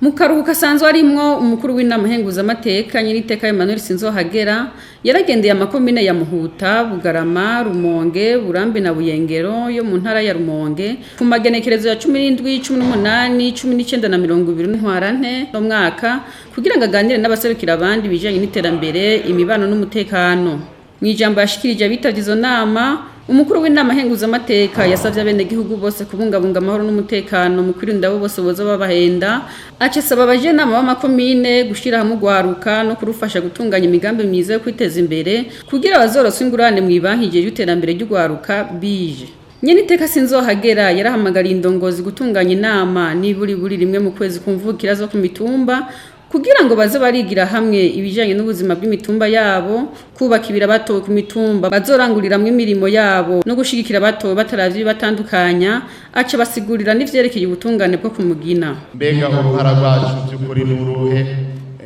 mu karuhuko asanzwe arimwo umukuru w'inama nkenguzamateka Nyiriteka Emmanuel Sinzohagera yaragendeye amakomine ya Muhuta, Bugarama, Rumonge, Burambi na Buyengero yo mu ntara ya Rumonge ku magenekerezo ya 17, 18, 19 na 20 ntwarante no mwaka kugira ngo aganire n'abaserukira abandi bijanye n'iterambere, imibano n'umutekano. Mwijambo yashikirije abitavye izo nama, umukuru w'inama nkenguzamateka yasavye abenegihugu bose kubungabunga amahoro n'umutekano mu kwirinda abo bose boza babahenda, acasaba abajenama b'amakomine gushira hamwe ugwaruka no kurufasha gutunganya imigambi myiza yo kwiteza imbere kugira bazoroswe ingurane mu ibanki igihe y'iterambere ry'ugwaruka bije. Nyiriteka Sinzohagera yarahamagariye indongozi gutunganya inama niburi rimwe mu kwezi kumvukira zo ku mitumba kugira ngo baze barigira hamwe ibijanye n'ubuzima bw'imitumba yabo, kubaka ibira batowe ku mitumba bazoranguriramwe imirimo yabo no gushigikira batowe bataravye batandukanya, aca basigurira n'ivyerekeye ubutungane bwo kumugina. Mbega uruhara rwacu by'ukuri n'uruhe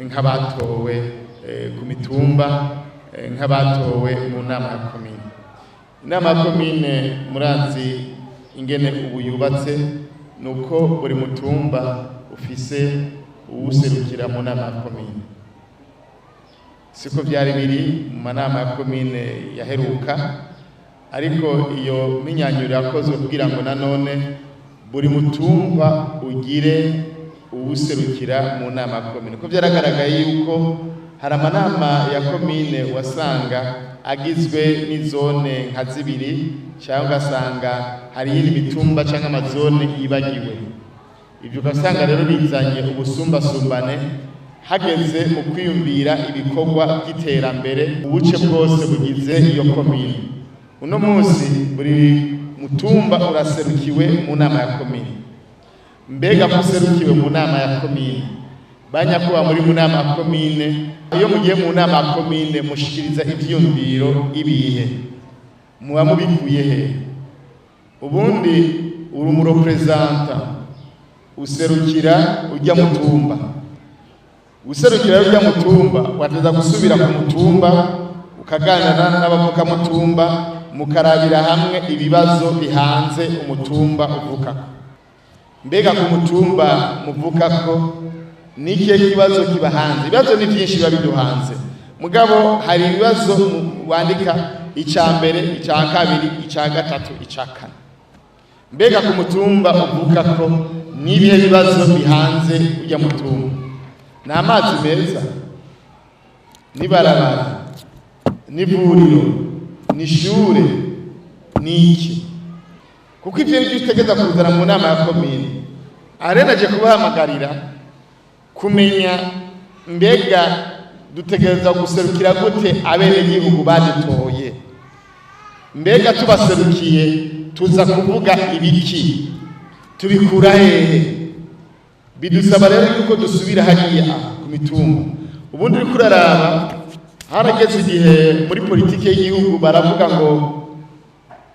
nk'abatowe ku mitumba, nk'abatowe mu nama ya komine. Inama ya komine murazi ingene ubu yubatse nuko buri mutumba ufise uwuserukira mu nama ya komine. Siko vyari biri mu manama ya komine yaheruka, ariko iyo minyanyuro yakozwe kugira ngo nanone buri mutumba ugire uwuserukira mu nama ya komine. Ko vyaragaragaye yuko hari amanama ya komine wasanga agizwe n'izone nka zibiri cyangwa ugasanga hari iyindi mitumba cyangwa amazone yibagiwe. Ibyo ugasanga rero bizanye ubusumbasumbane hageze mu kwiyumvira ibikorwa by'iterambere ubuce bwose bugize iyo komine. Uno munsi buri mutumba uraserukiwe mu nama ya komine. Mbega muserukiwe mu nama ya komine, banyakuba muri mu nama ya komine, iyo mugiye mu nama ya komine mushikiriza ivyumviro ibihe muba mubikuye he? Ubundi uri umurepresenta userukira ujya mutumba, userukira ujya mutumba wateza gusubira ku mutumba ukaganira n'abavuka mutumba mukarabira hamwe ibibazo bihanze umutumba uvuka. Mbega ku mutumba muvuka ko nike kibazo kibahanze? Ibibazo ni byinshi biba biduhanze, mugabo hari ibibazo wandika icambere, icya kabiri, icya gatatu, icya kane. Mbega ku mutumba uvuka ko nibihe bibazo bihanze ujya mutumba? Ni amazi meza, ni barabara, ni vuriro, ni ishure, ni iki? Kuko ivyo nivyo utegeza kuzana mu nama ya komine. Arenaje kubahamagarira kumenya mbega dutegereza guserukira gute abenegihugu badutoye. Mbega tubaserukiye tuza kuvuga ibiki, tubikura hehe? Bidusaba rero yuko dusubira hariya ku mitumba. Ubundi uri kuraraba harageze igihe muri politike y'igihugu baravuga ngo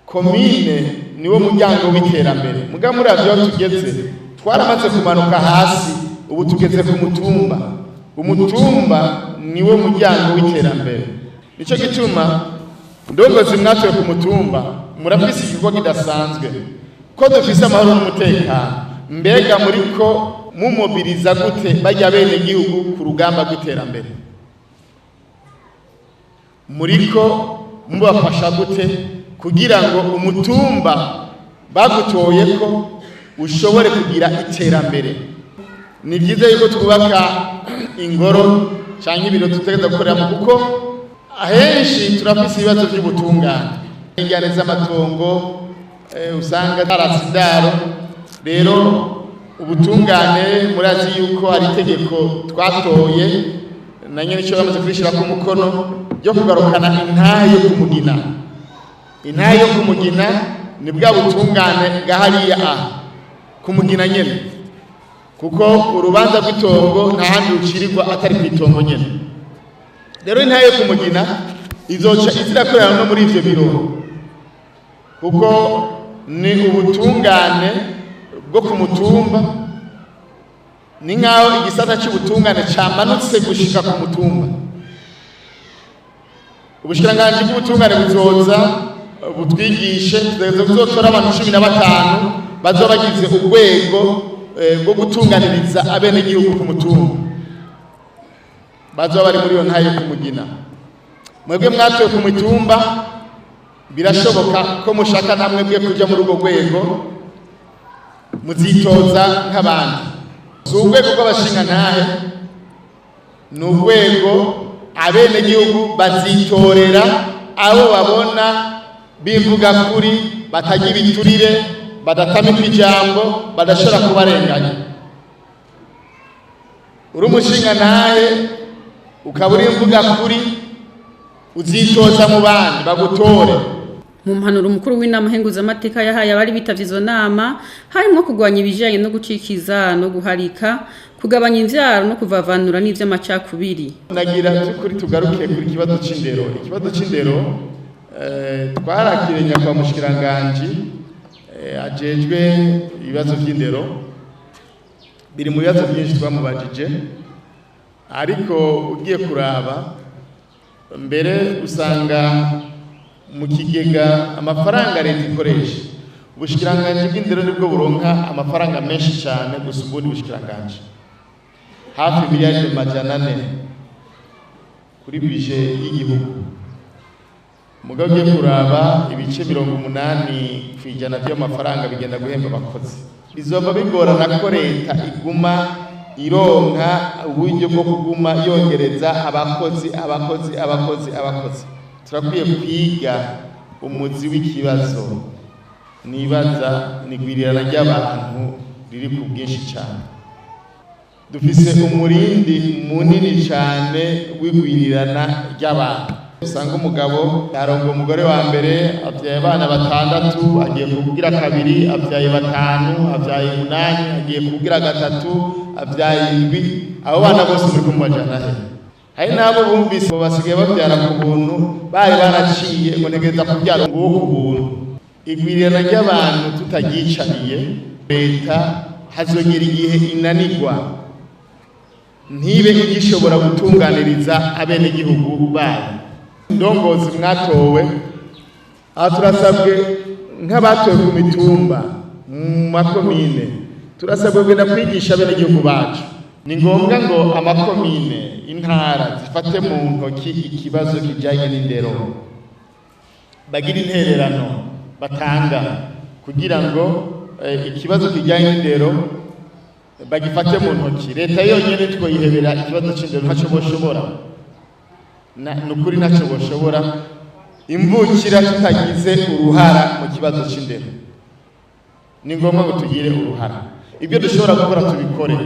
komine niwo muryango w'iterambere. Muga muri avyo tugeze twaramaze kumanuka hasi, ubu tugeze ku mutumba. Umutumba niwo muryango w'iterambere. Nico gituma ndongozi mwatoye ku mutumba murafise igikorwa kidasanzwe ko dufise amahoro n'umutekano. Mbega muriko mumobiriza gute bajya bene gihugu ku rugamba rw'iterambere? Muriko mubafasha gute kugira ngo umutumba bagutoye ko ushobore kugira iterambere? Ni byiza yuko twubaka ingoro cyangwa ibiro tutegeza gukoreramo, kuko ahenshi turafise ibibazo by'ubutungane, ingane z'amatongo usanga tarasidaro. Rero ubutungane murazi yuko ari itegeko twatoye na nyene cyo bamaze kurishira ku mukono yo kugarukana intahe yo kumugina. Intahe yo kumugina ni bwa butungane gahariya kumugina nyene, kuko urubanza rw'itongo nta handi rucirirwa atari kwitongo nyene. Rero intahe yo kumugina izoca izirakorera no muri ivyo biro, kuko ni ubutungane bwo ku mutumba. Ni nkaho igisata cy'ubutungane cyamanutse gushika ku mutumba. Ubushikiranganji bw'ubutungane buzoza butwigishe, tuzotora abantu 15 bazobagize urwego bwo gutunganiriza abenegihugu ku mutumba bazoba bari muri iyo ntayo ku Mugina. Mwebwe mwatowe ku mitumba birashoboka ko mushaka namwe bwe kuja muri urwo rwego muzitoza nk'abandi. Si urwego rw'abashingantahe, ni urwego abenegihugu bazitorera abo babona bimvuga kuri, batagira ibiturire, badatamika ijambo, badashobora kubarenganya. Uri umushingantahe ukaba uri imvuga kuri, uzitoza mu bandi bagutore. Mu mpanuro umukuru w'inama nkenguzamateka yahaye abari bitavye izo nama harimo kugwanya ibijanye no gucikiza no guharika, kugabanya imvyaro no kuvavanura n'ivy'amacakubiri. Nagira by'ukuri tugaruke kuri kibazo c'indero. Ikibazo c'indero twarakirenya kwa mushikiranganje ajejwe ibibazo by'indero, biri mu bibazo byinshi twamubajije, ariko ugiye kuraba mbere usanga mu kigega amafaranga leta ikoresha, ubushikiranganje bw'indero nibwo buronka amafaranga menshi cyane gusa ubundi bushikiranganje, hafi miliyari 400 kuri bije y'igihugu. Mugabo ugiye kuraba ibice 80% by'amafaranga bigenda guhemba abakozi. Bizoba bigorana ko leta iguma ironka uburyo bwo kuguma yongereza abakozi. Turakwiye kwiga umuzi w'ikibazo, nibaza nigwirirana ry'abantu riri ku bwinshi cyane. Dufise umurindi munini cyane w'igwirirana ry'abantu. Usanga umugabo yarongo umugore wa mbere avyaye abana 6, agiye kugira 2, avyaye 5, avyaye 8, agiye kugira 3, avyaye 7. Abo bana bose muri kumwajana he? Hari nabo bumvise basigaye babyara ku buntu, bari baraciye ngo negeza kubyara ngo ku buntu. Igwirirana ry'abantu tutagicaniye, leta hazogera igihe inanirwa ntibe igishobora gutunganiriza abenegihugu bayo. Ndongozi mwatowe, aho turasabwe nk'abatowe ku mitumba mu makomine, turasabwe kugenda kwigisha abenegihugu bacu. Ni ngombwa ngo amakomine, intara zifate mu ntoki ikibazo kijanye n'indero, bagira intererano batanga kugira ngo ikibazo kijanye n'indero bagifate mu ntoki. Leta yonyene twoyihebera ikibazo c'indero ntaco boshobora, nukuri ntaco boshobora. Imvukira tutagize uruhara mu kibazo c'indero, ni ngombwa ngo tugire uruhara. Ibyo dushobora gukora tubikore.